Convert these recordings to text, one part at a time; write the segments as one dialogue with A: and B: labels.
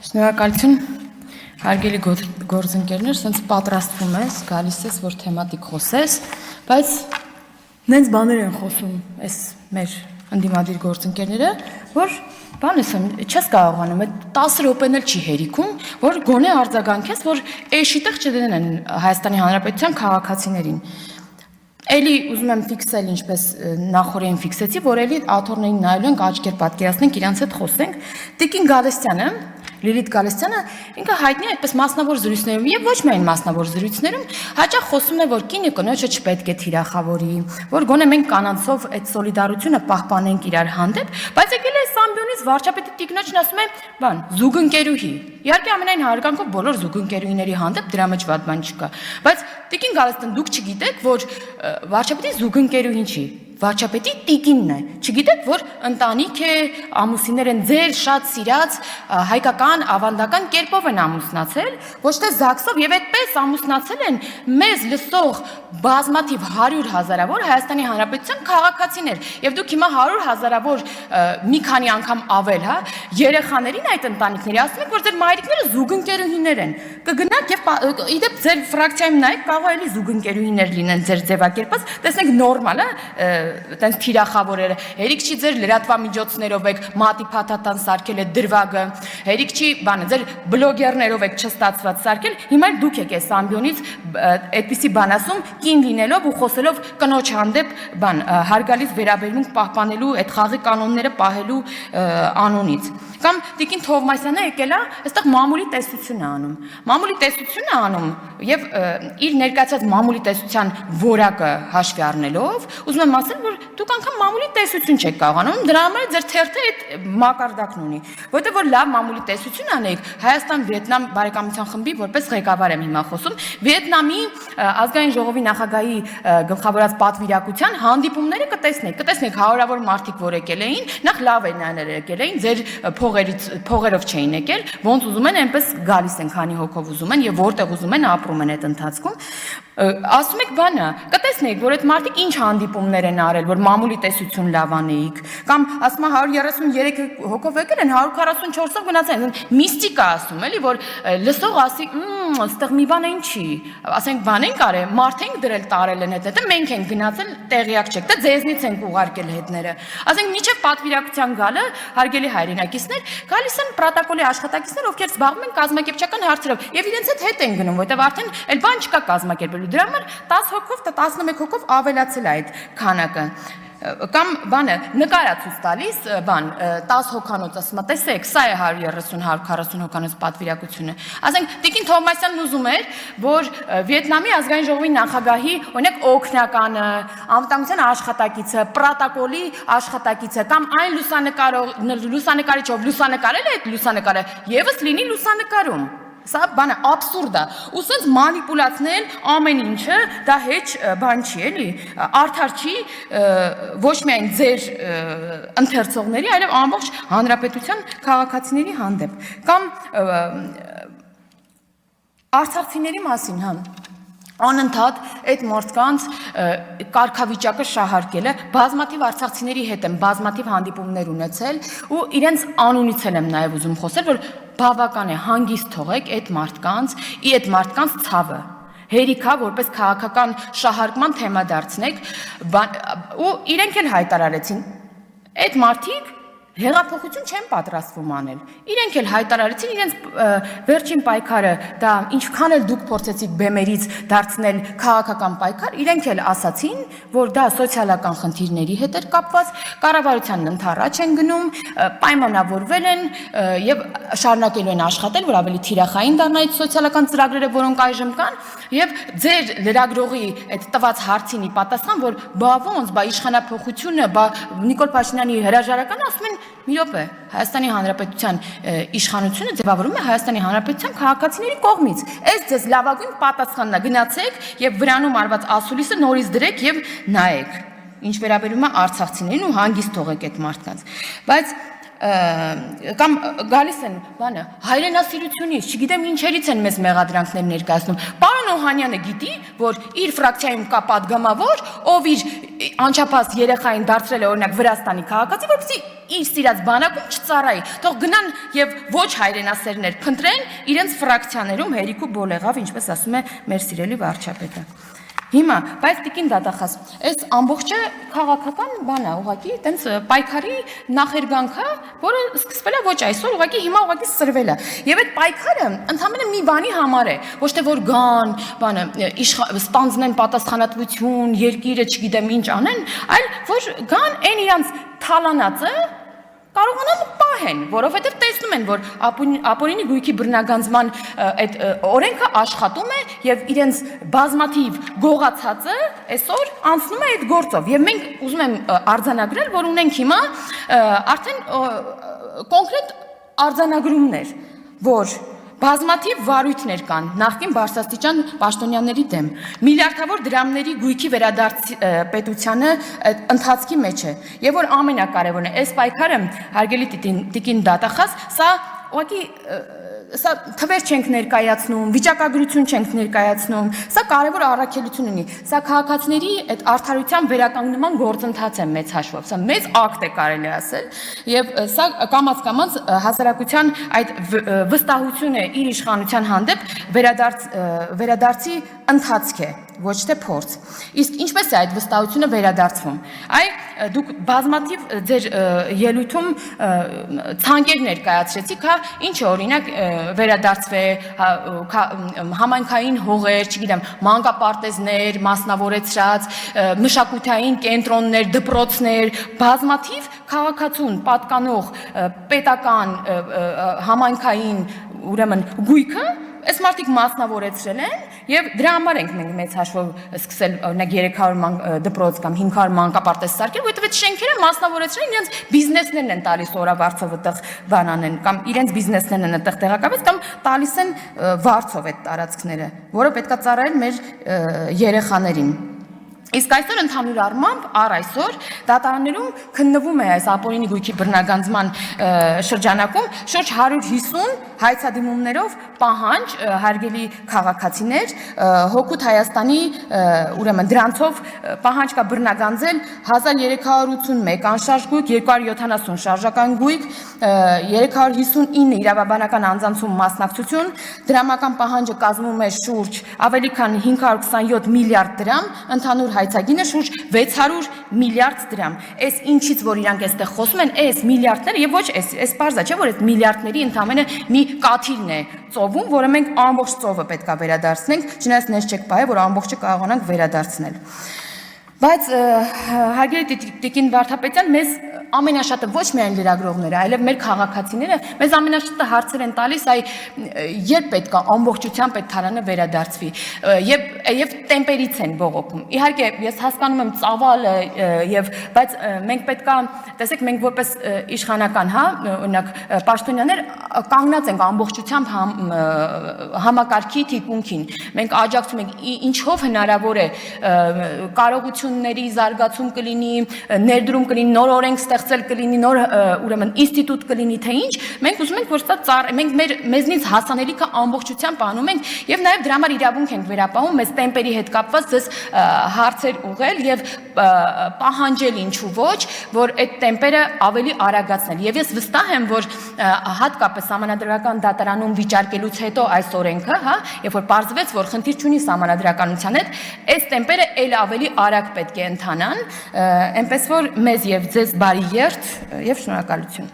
A: Շնորհակալություն, հարգելի գործընկերներ, սենց պատրաստվում ես, գալիս ես, որ թեմատիկ խոսես, բայց նենց բաներ են խոսում այս մեր ընդդիմադիր գործընկերները, որ բան եմ, չես կարողանում, 10 րոպեն էլ չի հերիքում, որ գոնե արձագանքես, որ էշիտեղ չդնեն Հայաստանի Հանրապետության քաղաքացիներին։ Էլի ուզում եմ ֆիքսել, ինչպես նախորդին ֆիքսեցի, որ էլի աթոռներին նայելու ենք, աչքեր պատկերացնենք, իրանց հետ խոսենք։ Տիկին Գալստյանը, Լիլիթ Գալստյանը, ինքը հայտնի է այդպես մասնավոր զրույցներում եւ ոչ միայն մասնավոր զրույցներում, հաճախ խոսում է, որ կինը կնոջը չպետք է թիրախավորի, որ գոնե մենք կանանցով այդ սոլիդարությունը պահպանենք իրար հանդեպ, բայց եկել է Սամբյոնից վարչապետի տիկնոջն ասում է, բան, զուգընկերուհի։ Իհարկե ամենայն հարգանքով բոլոր զուգընկերուհիների հանդեպ դրա մեջ վատ բան չկա, բայց Տիկին Գալստյան, դուք չգիտեք, որ վարչապետի զուգընկերուհին չի, վարչապետի տիկինն է, չգիտեք, որ ընտանիք է, ամուսիններ են ձեր շատ սիրած հայկական ավանդական կերպով են ամուսնացել, ոչ թե ԶԱԳՍ-ով եւ այդպես ամուսնացել են մեզ լսող բազմաթիվ 100 հազարավոր Հայաստանի Հանրապետության քաղաքացիներ եւ դուք հիմա 100 հազարավոր մի քանի անգամ ավել, հա, երեխաներին այդ ընտանիքների ասում եք, որ ձեր մայրիկները զուգընկերուհիներ են, կգնաք եւ իդեպ ձեր ֆրակցիայում նայեք, կարող է էլի զուգընկերուհիներ լինեն ձեր ձևակերպած, տեսնեք նորմալ է, տենց թիրախավորերը, հերիք չի ձեր լրատվամիջոցներով եք մատի փաթաթան սարքել է դրվագը, հերիք չի բանը ձեր բլոգերներով եք չստացված սարքել, հիմա դուք եք այս ամբիոնից այդպիսի բան ասում, կին լինելով ու խոսելով կնոջ հանդեպ բան հարգալից վերաբերմունք պահպանելու այդ խաղի կանոնները պահելու անունից։ Կամ Տիկին Թովմասյանը եկել է, այստեղ մամուլի տեսություն է անում։ Մամուլի տեսություն է անում եւ իր ներկայացած մամուլի տեսության որակը հաշվի առնելով, ուզում եմ ասել, որ դուք անգամ մամուլի տեսություն չեք կարողանում, դրա համար ձեր թերթը այդ մակարդակն ունի, որտեղ որ լավ մամուլի տեսություն անեք, Հայաստան-Վիետնամ բարեկամության խմբի որպես ղեկավար եմ հիմա խոսում, Վիետնամի ազգային ժողովի նախագահի գլխավորած պատվիրակության հանդիպումները կտեսնեք հարյուրավոր մարդիկ, որ եկել էին, նախ լավ են անել եկել էին, ձեր փողերով չէին եկել, ոնց ուզում են, այնպես գալիս են, քանի հոգով ուզում են եւ որտեղ ուզում են ապրում են այդ ընթացքում։ Ասում եք բանը, կտեսնեք, որ այդ մարդիկ ինչ հանդիպումներ են արել, որ մամուլի տեսություն լավ անեիք, կամ ասում է 133 հոգով եկել են, 144-ով գնացել են, միստիկա ասում, էլի, որ լսող ասի, այստեղ մի բան են չի, ասենք բան ենք արել, մարդ ենք դրել տարել են հետը, մենք ենք գնացել, տեղյակ չեք, դա ձեզնից ենք ուղարկել հետները։ Ասենք միջև պատվիրակության գալը, հարգելի հայրենակիցներ, գալիս են պրոտոկոլի աշխատակիցներ, ովքեր զբաղվում են կազմակերպչական հարցերով, եւ իրենց հետ են գնում, որտեղ արդեն այլ բան չկա կազմակերպելու։ Դրա համար 10 հոգով, 11 հոգով ավելացել է այդ քանակը։ Կամ բանը նկարացույց տալիս, բան 10 հոգանոց ասում է, տեսեք, սա է 130-140 հոգանոց պատվիրակությունը։ Ասենք Տիկին Թովմասյանն ուզում էր, որ Վիետնամի ազգային ժողովի նախագահի, օրինակ, օգնականը, անվտանգության աշխատակիցը, պրոտոկոլի աշխատակիցը կամ այն լուսանկարիչով լուսանկարել է այդ լուսանկարը, եւս լինի լուսանկարում։ Սա բանը абսուրդ է, ու սենց մանիպուլացնել ամեն ինչը, դա հեչ բան չի, էլի, արդար չի ոչ միայն ձեր ընթերցողների, այլև ամբողջ հանրապետության քաղաքացիների հանդեպ, կամ արցախցիների մասին, հա, անընդհատ այդ մարդկանց կարգավիճակը շահարկել է, բազմաթիվ արցախցիների հետ եմ բազմաթիվ հանդիպումներ ունեցել ու իրենց անունից եմ նաև ուզում խոսել, որ բավական է հանգիստ թողեք այդ մարդկանց ցավը, հերիքա որպես քաղաքական շահարկման թեմա դարձնեք ու իրենք էլ հայտարարեցին, այդ մարդիկ հեղափոխություն չեն պատրաստվում անել, իրենք էլ հայտարարեցին իրենց վերջին պայքարը, դա ինչքան էլ դուք փորձեցիք բեմերից դարձնել քաղաքական պայքար, իրենք էլ ասացին, որ դա սոցիալական խնդիրների հետ էր կապված, կառավարությանն ընդառաջ են գնում, պայմանավորվել են եւ շարունակելու են աշխատել, որ ավելի թիրախային դառնա այդ սոցիալական ծրագրերը, որոնք այժմ կան, եւ ձեր լրագրողի այդ տված հարցին ի պատասխան, որ բա ոնց, բա իշխանափոխությունը, բա Նիկոլ Փաշինյանի հրաժարականը ասում են մի րոպե, Հայաստանի Հանրապետության իշխանությունը ձևավորում է Հայաստանի Հանրապետության քաղաքացիների կողմից։ Այս ձեզ լավագույն պատասխանն է, գնացեք եւ վրանում արված ասուլիսը նորից դրեք եւ նայեք։ Ինչ վերաբերում է արցախցիներին ու հանգիստ թողեք այդ մարդկանց։ Բայց կամ գալիս են բանը հայրենասիրությունից, չգիտեմ ինչերից են մեզ մեղադրանքներ ներկայացնում։ Պարոն Օհանյանը գիտի, որ իր ֆրակցիայում կա падգամավոր, ով իր անչափահաս երեխային դարձրել է օրինակ Վրաստանի քաղաքացի, որպեսզի իր սիրած բանակում չծառայի։ Թող գնան եւ ոչ հայրենասերներ փնտրեն իրենց ֆրակցիաներում հերիք ու բոլեղավ, ինչպես ասում է մեր սիրելի վարչապետը։ Հիմա, բայց տիկին դատախազ, այս ամբողջը քաղաքական բան է, ուղղակի տենց պայքարի նախերգանք է, որը սկսվել է ոչ այսօր, ուղղակի հիմա ուղղակի սրվել է։ Եվ այդ պայքարը ընդհանրապես մի բանի համար է, ոչ թե որ գան, բանը ստանձնեն պատասխանատվություն, երկիրը չգիտեմ ինչ անեն, այլ որ գան այն իրանց թալանածը կարողանան պահեն, որովհետև տեսնում են, որ ապօրինի գույքի բռնագանձման այդ օրենքը աշխատում է եւ իրենց բազմաթիվ գողացածը այսօր անցնում է այդ գործով եւ մենք ուզում եմ արձանագրել, որ ունենք հիմա արդեն կոնկրետ արձանագրումներ, որ բազմաթիվ վարույթներ կան նախկին բարձրաստիճան պաշտոնյաների դեմ։ Միլիարդավոր դրամների գույքի վերադարձ պետությանը ընթացքի մեջ է։ Եվ որ ամենակարևորն է, այս պայքարը հարգելի տիկին դատախազ, սա ուղղակի սա թվեր չենք ներկայացնում, վիճակագրություն չենք ներկայացնում, սա կարևոր առաքելություն ունի, սա քաղաքացիների այդ արդարության վերականգնման գործընթաց է մեծ հաշվով, սա մեծ ակտ է կարելի ասել, եւ սա կամաց հասարակության այդ վստահությունը իր իշխանության հանդեպ վերադարձի ընթացք է, ոչ թե փորձ։ Իսկ ինչպես է այդ վստահությունը վերադարձվում։ Դուք բազմաթիվ ձեր ելույթում ցանկեր ներկայացրեցիք, հա, ինչ օրինակ վերադարձվե համայնքային հողեր, չգիտեմ, մանկապարտեզներ, մասնավորեցրած, մշակութային կենտրոններ, դպրոցներ, բազմաթիվ քաղաքացուն պատկանող պետական համայնքային ուրեմն գույքը այս մարդիկ մասնավորեցրել են եւ դրա համար ենք մենք մեծ հաշվով սկսել օրինակ 300 դպրոց կամ 500 մանկապարտեզ սարքել, որովհետեւ այդ շենքերը մասնավորեցրել իրենց բիզնեսներն են տալիս օրավարձով այդտեղ բանանեն կամ իրենց բիզնեսներն են այդտեղ տեղակայված կամ տալիս են վարձով այդ տարածքները, որը պետքա ծառայել մեր երեխաներին։ Իսկ այսօր ընդհանուր առմամբ այսօր դատարաններում քննվում է այս ապօրինի գույքի բռնագանձման շրջանակում շուրջ 150 հայցադիմումներով պահանջ հարգելի քաղաքացիներ հօգուտ Հայաստանի ուրեմն դրանցով պահանջ կա բռնագանձել 1381 անշարժ գույք, 270 շարժական գույք, 359 իրավաբանական անձանցում մասնակցություն, դրամական պահանջը կազմում է շուրջ ավելի քան 527 միլիարդ դրամ, ընդհանուր հայցագինը շուրջ 600 միլիարդ դրամ։ Այս ինչից որ իրանք այստեղ խոսում են, այս միլիարդները եւ ոչ այս բարձա չէ որ այս միլիարդների ընդամենը մի կաթիլն է ծովում, որը մենք ամբողջ ծովը պետք է վերադարձնենք, չնայած ներս չեք պահել, որ ամբողջը կարողանանք վերադարձնել։ Բայց հարգելի տիկին Վարդապետյան, մեզ ամենաշատը ոչ միայն լրագրողները, այլև մեր քաղաքացիները մեզ ամենաշատը հարցեր են տալիս, երբ պետք է ամբողջությամբ այդ թալանը վերադարձվի եւ տեմպերից են բողոքում։ Իհարկե, ես հասկանում եմ ծավալը բայց մենք պետք է, տեսեք, մենք որպես իշխանական, հա, օրինակ պաշտոնյաներ կանգնած ենք ամբողջությամբ համակարգի թիկունքին։ Մենք աջակցում ենք ինչով հնարավոր է կարողությունների զարգացում կլինի, ներդրում կլինի, նոր օրենք ստեղծել կլինի, նոր ուրեմն ինստիտուտ կլինի, թե ինչ, մենք ուզում ենք, որ սա մենք մեզնից հասանելիքը ամբողջությամբ անում ենք եւ նաեւ դրա համար իրավունք ենք վերապահում մեզ տեմպերի հետ կապված ձեզ հարցեր ուղղել եւ պահանջել ինչու ոչ, որ այդ տեմպերը ավելի արագացնել։ Եվ ես վստահ եմ, որ հատկապես Սահմանադրական դատարանում վիճարկելուց հետո այս օրենքը, հա, երբ որ պարզվեց, որ խնդիր չունի Սահմանադրականության հետ, այս տեմպերը ել ավելի արագ պետք է ընթանան, այնպես որ մեզ եւ ձեզ բարի երթ եւ շնորհակալություն։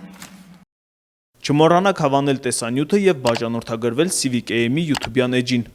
B: Չմոռանաք հավանել տեսանյութը եւ բաժանորդագրվել Civic AM-ի YouTube-յան էջին։